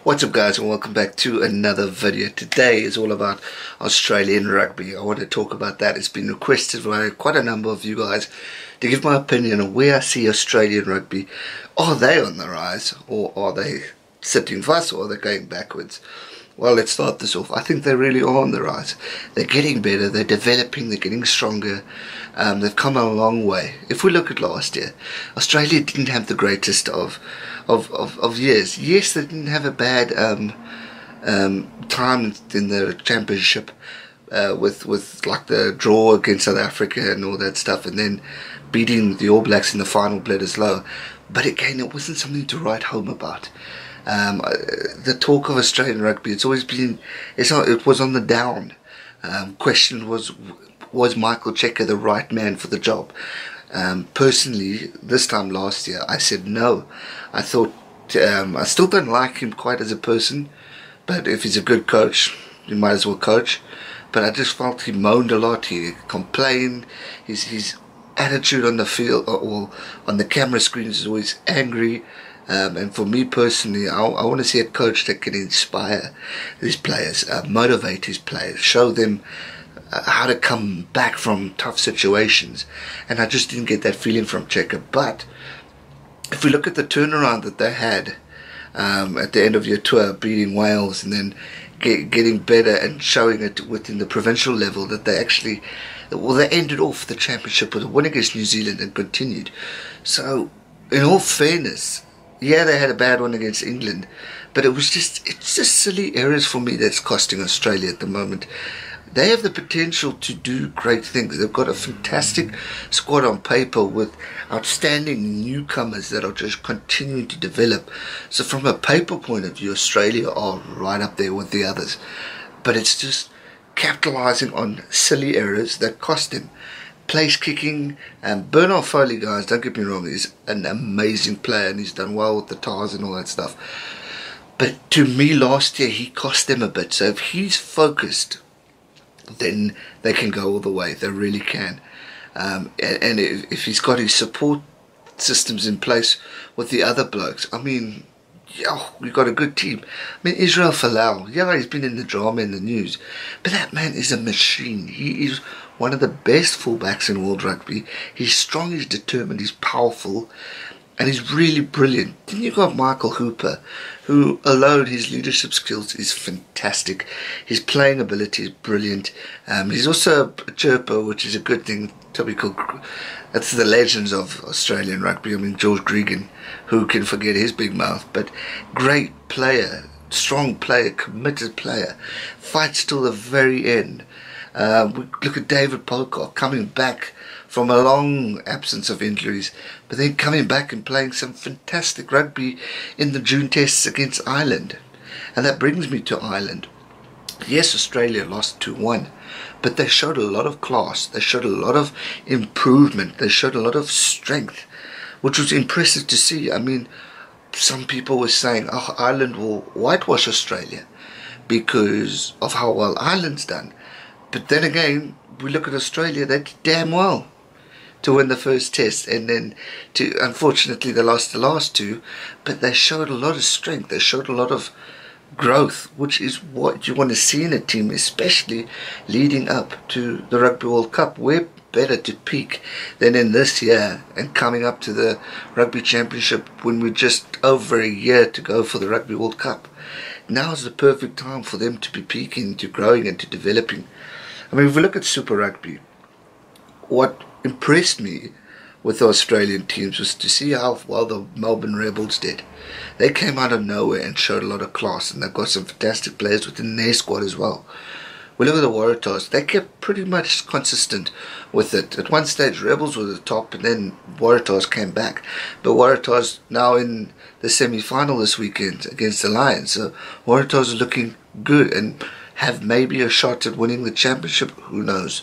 What's up guys, and welcome back to another video. Today is all about Australian rugby. I want to talk about that. It's been requested by quite a number of you guys to give my opinion on where I see Australian rugby. Are they on the rise, or are they sitting fast, or are they going backwards? Well, let's start this off. I think they really are on the rise. They're getting better, they're developing, they're getting stronger. They've come a long way. If we look at last year, Australia didn't have the greatest of years. Yes, they didn't have a bad time in the championship with like the draw against South Africa and all that stuff, and then beating the All Blacks in the final bled as low. But again, it wasn't something to write home about. The talk of Australian rugby, it's always been, it was on the down. Question was Michael Cheika the right man for the job? Personally, this time last year, I said no. I thought, I still don't like him quite as a person, but if he's a good coach, you might as well coach. But I just felt he moaned a lot, he complained, his attitude on the field or on the camera screens is always angry. And for me personally, I want to see a coach that can inspire his players, motivate his players, show them how to come back from tough situations. And I just didn't get that feeling from Cheika. But if we look at the turnaround that they had at the end of your tour, beating Wales and then getting better and showing it within the provincial level, that they actually, well, they ended off the championship with a win against New Zealand and continued. So in all fairness, yeah, they had a bad one against England, but it's just silly errors for me that's costing Australia at the moment. They have the potential to do great things. They've got a fantastic squad on paper with outstanding newcomers that are just continuing to develop. So from a paper point of view, Australia are right up there with the others. But it's just capitalising on silly errors that cost them. Place kicking, and Bernard Foley, guys, don't get me wrong, he's an amazing player and he's done well with the Tars and all that stuff. But to me last year he cost them a bit. So if he's focused, then they can go all the way. They really can. And if he's got his support systems in place with the other blokes, I mean, yeah, we've got a good team. I mean, Israel Folau, yeah, he's been in the drama in the news, but that man is a machine. He is one of the best fullbacks in world rugby. He's strong, he's determined, he's powerful, and he's really brilliant. Then you've got Michael Hooper, who alone his leadership skills is fantastic. His playing ability is brilliant. He's also a chirper, which is a good thing. That's the legends of Australian rugby. I mean, George Gregan, who can forget his big mouth, but great player, strong player, committed player, fights till the very end. We look at David Pocock coming back from a long absence of injuries, but then coming back and playing some fantastic rugby in the June tests against Ireland. And that brings me to Ireland. Yes, Australia lost 2-1, but they showed a lot of class, they showed a lot of improvement, they showed a lot of strength, which was impressive to see. I mean, some people were saying, oh, Ireland will whitewash Australia because of how well Ireland's done. But then again, we look at Australia, they did damn well to win the first test, and then unfortunately they lost the last two, but they showed a lot of strength, they showed a lot of growth, which is what you want to see in a team, especially leading up to the Rugby World Cup. We're better to peak than in this year and coming up to the Rugby Championship when we're just over a year to go for the Rugby World Cup. Now is the perfect time for them to be peaking, to growing and to developing. I mean, if we look at Super Rugby, what impressed me with the Australian teams was to see how well the Melbourne Rebels did. They came out of nowhere and showed a lot of class, and they've got some fantastic players within their squad as well. We look at the Waratahs, they kept pretty much consistent with it. At one stage Rebels were the top, and then Waratahs came back. But Waratahs now in the semi-final this weekend against the Lions, so Waratahs are looking good and have maybe a shot at winning the championship. Who knows?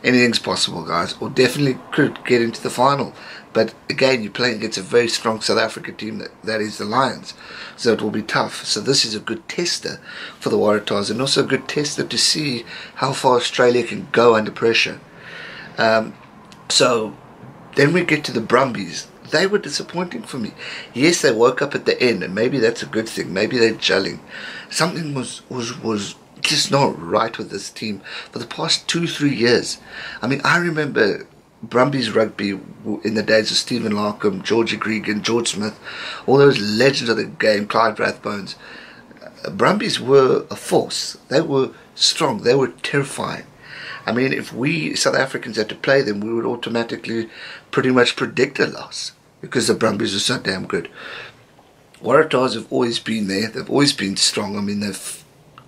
Anything's possible, guys, or definitely could get into the final. But again, you're playing against a very strong South Africa team that is the Lions, so it will be tough. So this is a good tester for the Waratahs, and also a good tester to see how far Australia can go under pressure. So then we get to the Brumbies. they were disappointing for me. Yes, they woke up at the end, and maybe that's a good thing. Maybe they're gelling. Something was just not right with this team for the past 2-3 years. I mean, I remember Brumbies rugby in the days of Stephen Larkham, George Gregan, George Smith, all those legends of the game, Clyde Rathbones. Brumbies were a force. They were strong. They were terrifying. I mean, if we South Africans had to play them, we would automatically pretty much predict a loss because the Brumbies are so damn good. Waratahs have always been there. They've always been strong. I mean, they're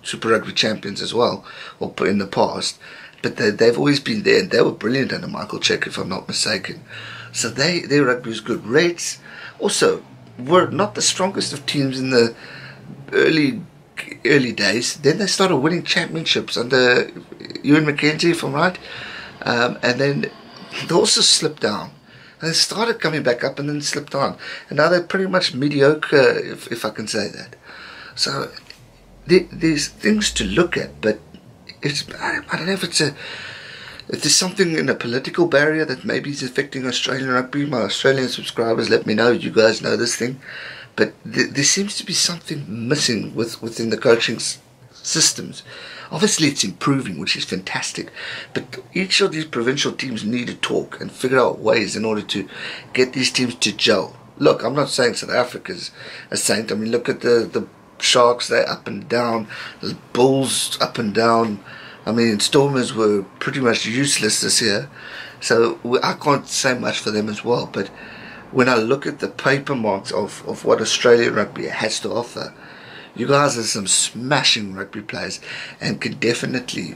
Super Rugby champions as well, or in the past. But they've always been there, and they were brilliant under Michael Cheika, if I'm not mistaken. So their rugby was good. Reds also were not the strongest of teams in the early days. Then they started winning championships under Ewan McKenzie, if I'm right. And then they also slipped down. And they started coming back up and then slipped on. And now they're pretty much mediocre, if I can say that. So there's things to look at, but I don't know if there's something in a political barrier that maybe is affecting Australian rugby. My Australian subscribers, let me know. You guys know this thing. But there seems to be something missing within the coaching systems. Obviously, it's improving, which is fantastic. But each of these provincial teams need to talk and figure out ways in order to get these teams to gel. Look, I'm not saying South Africa's a saint. I mean, look at the Sharks, they're up and down. The Bulls, up and down. I mean, Stormers were pretty much useless this year. So I can't say much for them as well. But when I look at the paper marks of what Australian rugby has to offer, you guys are some smashing rugby players and can definitely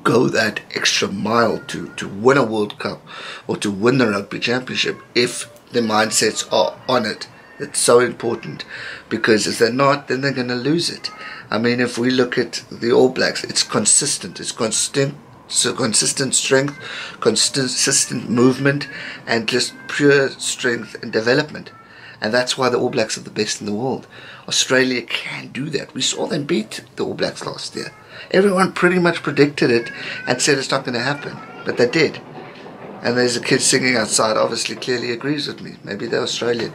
go that extra mile to win a World Cup or to win the Rugby Championship if the mindsets are on it. It's so important, because if they're not, then they're going to lose it. I mean, if we look at the All Blacks, it's consistent. It's consistent strength, consistent movement, and just pure strength and development. And that's why the All Blacks are the best in the world. Australia can do that. We saw them beat the All Blacks last year. Everyone pretty much predicted it and said it's not going to happen, but they did. And there's a kid singing outside, obviously clearly agrees with me. Maybe they're Australian.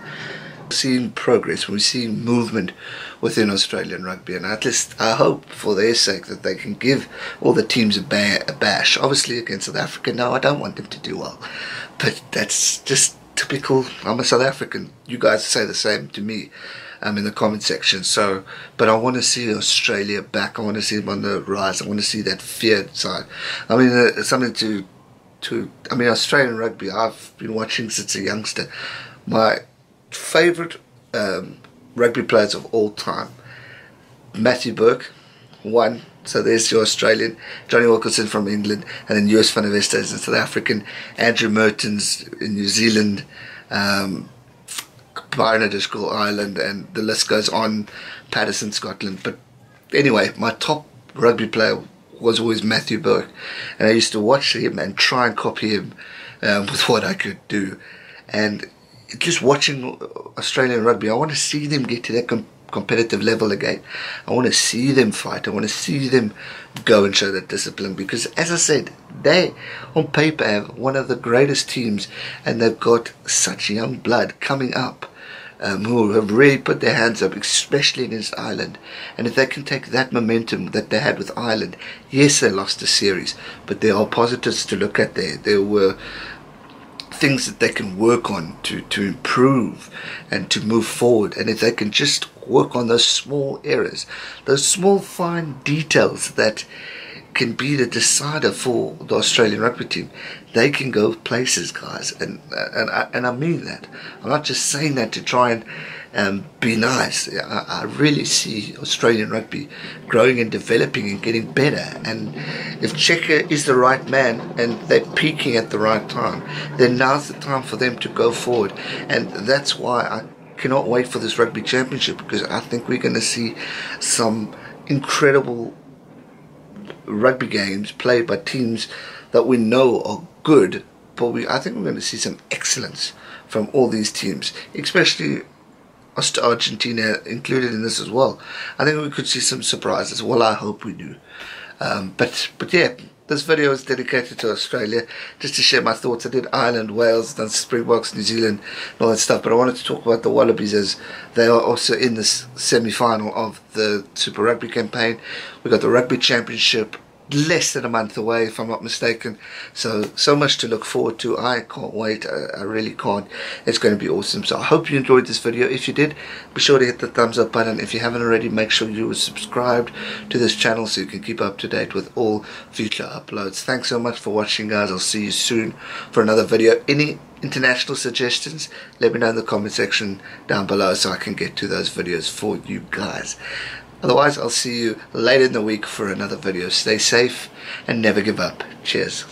Seeing progress, we're seeing movement within Australian rugby, and at least I hope for their sake that they can give all the teams a bash. Obviously against South Africa, no, I don't want them to do well, but that's just typical. I'm a South African. You guys say the same to me in the comment section. So, but I want to see Australia back. I want to see them on the rise. I want to see that feared side. I mean, something to I mean, Australian rugby I've been watching since a youngster. My favourite rugby players of all time: Matthew Burke, one. So there's your Australian. Johnny Wilkinson from England, and then US Van der Wester is a South African. Andrew Mertens in New Zealand. Byron O'Driscoll, Ireland, and the list goes on. Patterson, Scotland. But anyway, my top rugby player was always Matthew Burke, and I used to watch him and try and copy him with what I could do. And just watching Australian rugby, I want to see them get to that competitive level again. I want to see them fight. I want to see them go and show that discipline, because, as I said, they on paper have one of the greatest teams, and they've got such young blood coming up who have really put their hands up, especially against Ireland. And if they can take that momentum that they had with Ireland, yes, they lost the series, but there are positives to look at there. There were things that they can work on to improve and to move forward. And if they can just work on those small errors, those small fine details that can be the decider for the Australian rugby team, they can go places, guys. And I mean that. I'm not just saying that to try and be nice. I really see Australian rugby growing and developing and getting better. And if Cheika is the right man and they're peaking at the right time, then now's the time for them to go forward. And that's why I cannot wait for this Rugby Championship, because I think we're going to see some incredible rugby games played by teams that we know are good, but I think we're going to see some excellence from all these teams, especially Argentina included in this as well. I think we could see some surprises. Well, I hope we do. But yeah, this video is dedicated to Australia, just to share my thoughts. I did Ireland, Wales, done Springboks, New Zealand, and all that stuff. But I wanted to talk about the Wallabies, as they are also in this semi-final of the Super Rugby campaign. We got the Rugby Championship less than a month away, if I'm not mistaken, so much to look forward to. I can't wait. I really can't. It's going to be awesome. So I hope you enjoyed this video. If you did, be sure to hit the thumbs up button. If you haven't already, make sure you are subscribed to this channel so you can keep up to date with all future uploads. Thanks so much for watching, guys. I'll see you soon for another video. Any international suggestions, let me know in the comment section down below so I can get to those videos for you guys. Otherwise, I'll see you later in the week for another video. Stay safe and never give up. Cheers.